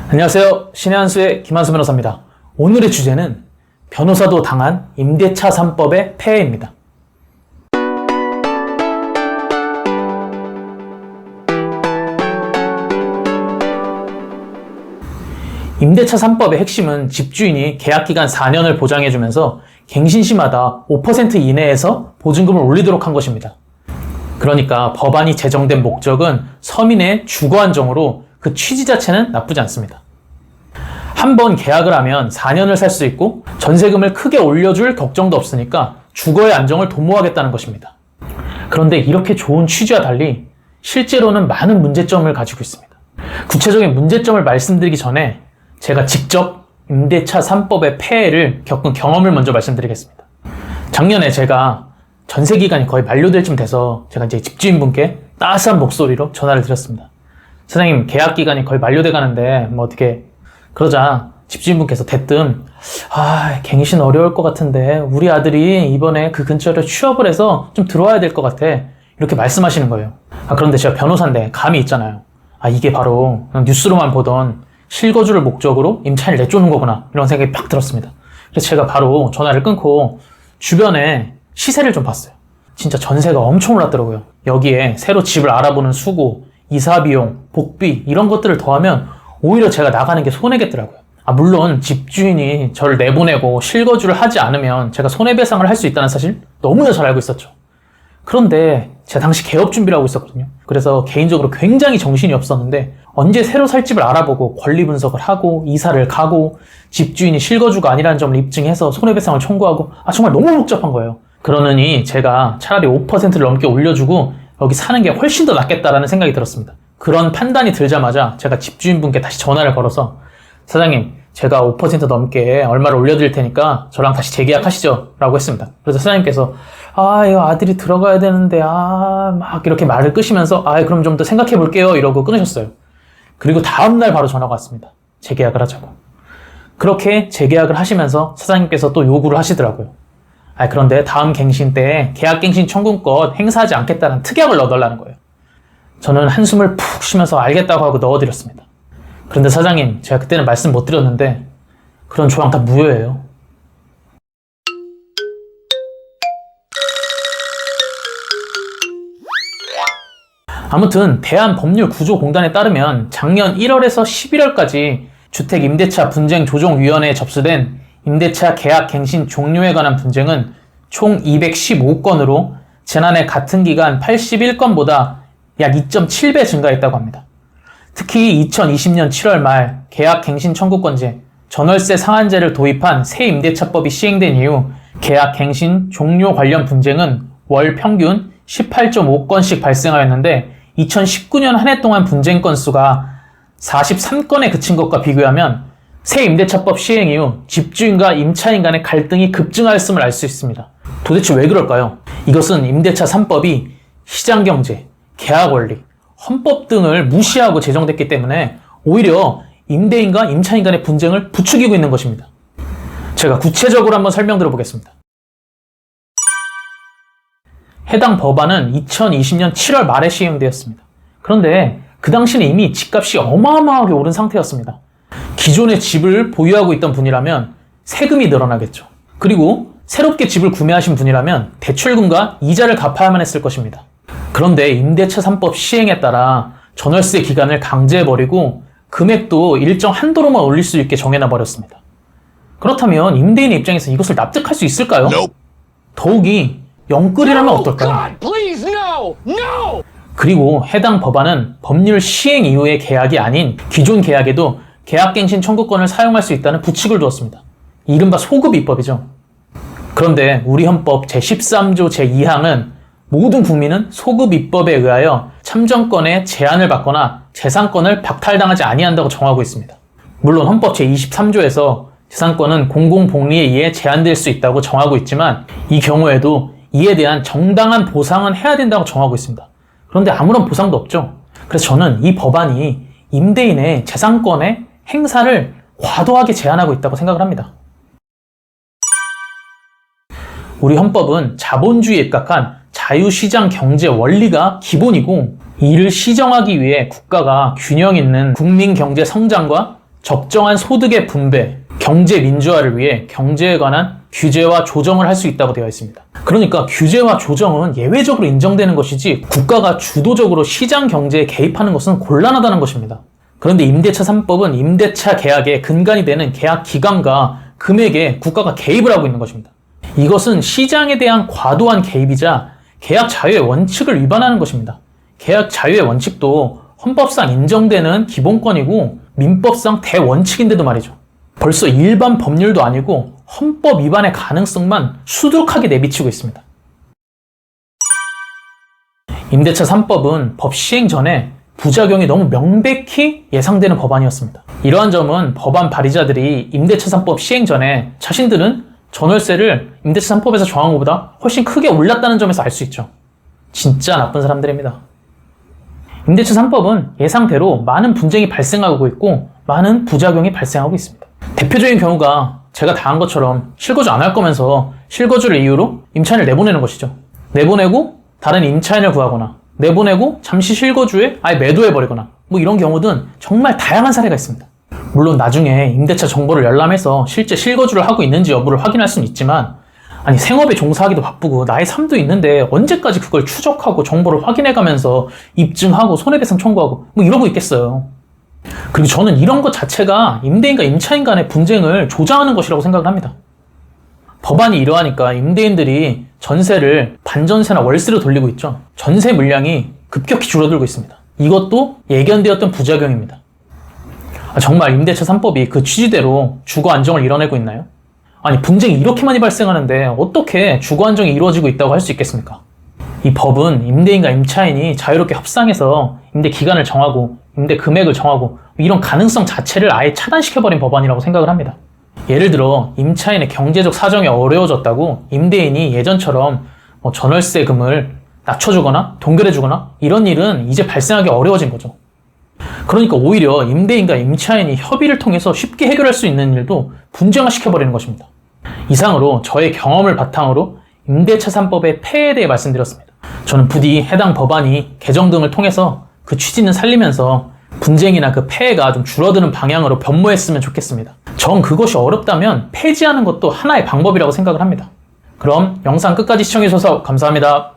안녕하세요. 신의 한수의 김한수 변호사입니다. 오늘의 주제는 변호사도 당한 임대차 3법의 폐해입니다. 임대차 3법의 핵심은 집주인이 계약기간 4년을 보장해주면서 갱신시마다 5% 이내에서 보증금을 올리도록 한 것입니다. 그러니까 법안이 제정된 목적은 서민의 주거 안정으로 그 취지 자체는 나쁘지 않습니다. 한 번 계약을 하면 4년을 살 수 있고 전세금을 크게 올려줄 걱정도 없으니까 주거의 안정을 도모하겠다는 것입니다. 그런데 이렇게 좋은 취지와 달리 실제로는 많은 문제점을 가지고 있습니다. 구체적인 문제점을 말씀드리기 전에 제가 직접 임대차 3법의 폐해를 겪은 경험을 먼저 말씀드리겠습니다. 작년에 제가 전세 기간이 거의 만료될 쯤 돼서 제가 이제 집주인분께 따스한 목소리로 전화를 드렸습니다. 사장님, 계약 기간이 거의 만료돼 가는데 어떻게 그러자 집주인분께서 대뜸 갱신 어려울 것 같은데 우리 아들이 이번에 그 근처로 취업을 해서 좀 들어와야 될 것 같아, 이렇게 말씀하시는 거예요. 그런데 제가 변호사인데 감이 있잖아요. 이게 바로 뉴스로만 보던 실거주를 목적으로 임차인을 내쫓는 거구나, 이런 생각이 팍 들었습니다. 그래서 제가 바로 전화를 끊고 주변에 시세를 좀 봤어요. 진짜 전세가 엄청 올랐더라고요. 여기에 새로 집을 알아보는 수고, 이사비용, 복비 이런 것들을 더하면 오히려 제가 나가는 게 손해겠더라고요. 물론 집주인이 저를 내보내고 실거주를 하지 않으면 제가 손해배상을 할 수 있다는 사실 너무나 잘 알고 있었죠. 그런데 제가 당시 개업 준비를 하고 있었거든요. 그래서 개인적으로 굉장히 정신이 없었는데 언제 새로 살 집을 알아보고 권리 분석을 하고 이사를 가고 집주인이 실거주가 아니라는 점을 입증해서 손해배상을 청구하고 정말 너무 복잡한 거예요. 그러느니 제가 차라리 5%를 넘게 올려주고 여기 사는 게 훨씬 더 낫겠다라는 생각이 들었습니다. 그런 판단이 들자마자 제가 집주인분께 다시 전화를 걸어서 사장님, 제가 5% 넘게 얼마를 올려드릴 테니까 저랑 다시 재계약하시죠 라고 했습니다. 그래서 사장님께서 이거 아들이 들어가야 되는데 막 이렇게 말을 끄시면서 그럼 좀 더 생각해 볼게요 이러고 끊으셨어요. 그리고 다음날 바로 전화가 왔습니다. 재계약을 하자고. 그렇게 재계약을 하시면서 사장님께서 또 요구를 하시더라고요. 그런데 다음 갱신 때 계약갱신 청구권 행사하지 않겠다는 특약을 넣어달라는 거예요. 저는 한숨을 푹 쉬면서 알겠다고 하고 넣어드렸습니다. 그런데 사장님, 제가 그때는 말씀 못 드렸는데 그런 조항 다 무효예요. 아무튼 대한법률구조공단에 따르면 작년 1월에서 11월까지 주택임대차분쟁조정위원회에 접수된 임대차 계약갱신 종료에 관한 분쟁은 총 215건으로 지난해 같은 기간 81건보다 약 2.7배 증가했다고 합니다. 특히 2020년 7월 말 계약갱신 청구권제, 전월세 상한제를 도입한 새 임대차법이 시행된 이후 계약갱신 종료 관련 분쟁은 월 평균 18.5건씩 발생하였는데 2019년 한 해 동안 분쟁 건수가 43건에 그친 것과 비교하면 새 임대차법 시행 이후 집주인과 임차인 간의 갈등이 급증하였음을 알 수 있습니다. 도대체 왜 그럴까요? 이것은 임대차 3법이 시장경제, 계약원리, 헌법 등을 무시하고 제정됐기 때문에 오히려 임대인과 임차인 간의 분쟁을 부추기고 있는 것입니다. 제가 구체적으로 한번 설명드려 보겠습니다. 해당 법안은 2020년 7월 말에 시행되었습니다. 그런데 그 당시는 이미 집값이 어마어마하게 오른 상태였습니다. 기존의 집을 보유하고 있던 분이라면 세금이 늘어나겠죠. 그리고 새롭게 집을 구매하신 분이라면 대출금과 이자를 갚아야만 했을 것입니다. 그런데 임대차 3법 시행에 따라 전월세 기간을 강제해버리고 금액도 일정 한도로만 올릴 수 있게 정해놔버렸습니다. 그렇다면 임대인의 입장에서 이것을 납득할 수 있을까요? 더욱이 영끌이라면 어떨까요? 그리고 해당 법안은 법률 시행 이후의 계약이 아닌 기존 계약에도 계약갱신 청구권을 사용할 수 있다는 부칙을 두었습니다. 이른바 소급 입법이죠. 그런데 우리 헌법 제13조 제2항은 모든 국민은 소급 입법에 의하여 참정권에 제한을 받거나 재산권을 박탈당하지 아니한다고 정하고 있습니다. 물론 헌법 제23조에서 재산권은 공공복리에 의해 제한될 수 있다고 정하고 있지만 이 경우에도 이에 대한 정당한 보상은 해야 된다고 정하고 있습니다. 그런데 아무런 보상도 없죠. 그래서 저는 이 법안이 임대인의 재산권의 행사를 과도하게 제한하고 있다고 생각을 합니다. 우리 헌법은 자본주의에 입각한 자유시장 경제 원리가 기본이고 이를 시정하기 위해 국가가 균형 있는 국민 경제 성장과 적정한 소득의 분배, 경제 민주화를 위해 경제에 관한 규제와 조정을 할 수 있다고 되어 있습니다. 그러니까 규제와 조정은 예외적으로 인정되는 것이지 국가가 주도적으로 시장 경제에 개입하는 것은 곤란하다는 것입니다. 그런데 임대차 3법은 임대차 계약의 근간이 되는 계약 기간과 금액에 국가가 개입을 하고 있는 것입니다. 이것은 시장에 대한 과도한 개입이자 계약 자유의 원칙을 위반하는 것입니다. 계약 자유의 원칙도 헌법상 인정되는 기본권이고 민법상 대원칙인데도 말이죠. 벌써 일반 법률도 아니고 헌법 위반의 가능성만 수두룩하게 내비치고 있습니다. 임대차 3법은 법 시행 전에 부작용이 너무 명백히 예상되는 법안이었습니다. 이러한 점은 법안 발의자들이 임대차 3법 시행 전에 자신들은 전월세를 임대차 3법에서 정한 것보다 훨씬 크게 올랐다는 점에서 알 수 있죠. 진짜 나쁜 사람들입니다. 임대차 3법은 예상대로 많은 분쟁이 발생하고 있고 많은 부작용이 발생하고 있습니다. 대표적인 경우가 제가 당한 것처럼 실거주 안 할 거면서 실거주를 이유로 임차인을 내보내는 것이죠. 내보내고 다른 임차인을 구하거나 내보내고 잠시 실거주에 아예 매도해버리거나 뭐 이런 경우든 정말 다양한 사례가 있습니다. 물론 나중에 임대차 정보를 열람해서 실제 실거주를 하고 있는지 여부를 확인할 수는 있지만 아니 생업에 종사하기도 바쁘고 나의 삶도 있는데 언제까지 그걸 추적하고 정보를 확인해가면서 입증하고 손해배상 청구하고 뭐 이러고 있겠어요. 그리고 저는 이런 것 자체가 임대인과 임차인 간의 분쟁을 조장하는 것이라고 생각을 합니다. 법안이 이러하니까 임대인들이 전세를 반전세나 월세로 돌리고 있죠. 전세 물량이 급격히 줄어들고 있습니다. 이것도 예견되었던 부작용입니다. 정말 임대차 3법이 그 취지대로 주거 안정을 이뤄내고 있나요? 아니 분쟁이 이렇게 많이 발생하는데 어떻게 주거 안정이 이루어지고 있다고 할 수 있겠습니까? 이 법은 임대인과 임차인이 자유롭게 협상해서 임대 기간을 정하고 임대 금액을 정하고 이런 가능성 자체를 아예 차단시켜버린 법안이라고 생각을 합니다. 예를 들어 임차인의 경제적 사정이 어려워졌다고 임대인이 예전처럼 전월세금을 낮춰주거나 동결해주거나 이런 일은 이제 발생하기 어려워진 거죠. 그러니까 오히려 임대인과 임차인이 협의를 통해서 쉽게 해결할 수 있는 일도 분쟁화시켜버리는 것입니다. 이상으로 저의 경험을 바탕으로 임대차 3법의 폐해에 대해 말씀드렸습니다. 저는 부디 해당 법안이 개정 등을 통해서 그 취지는 살리면서 분쟁이나 그 폐해가 좀 줄어드는 방향으로 변모했으면 좋겠습니다. 정 그것이 어렵다면 폐지하는 것도 하나의 방법이라고 생각을 합니다. 그럼 영상 끝까지 시청해주셔서 감사합니다.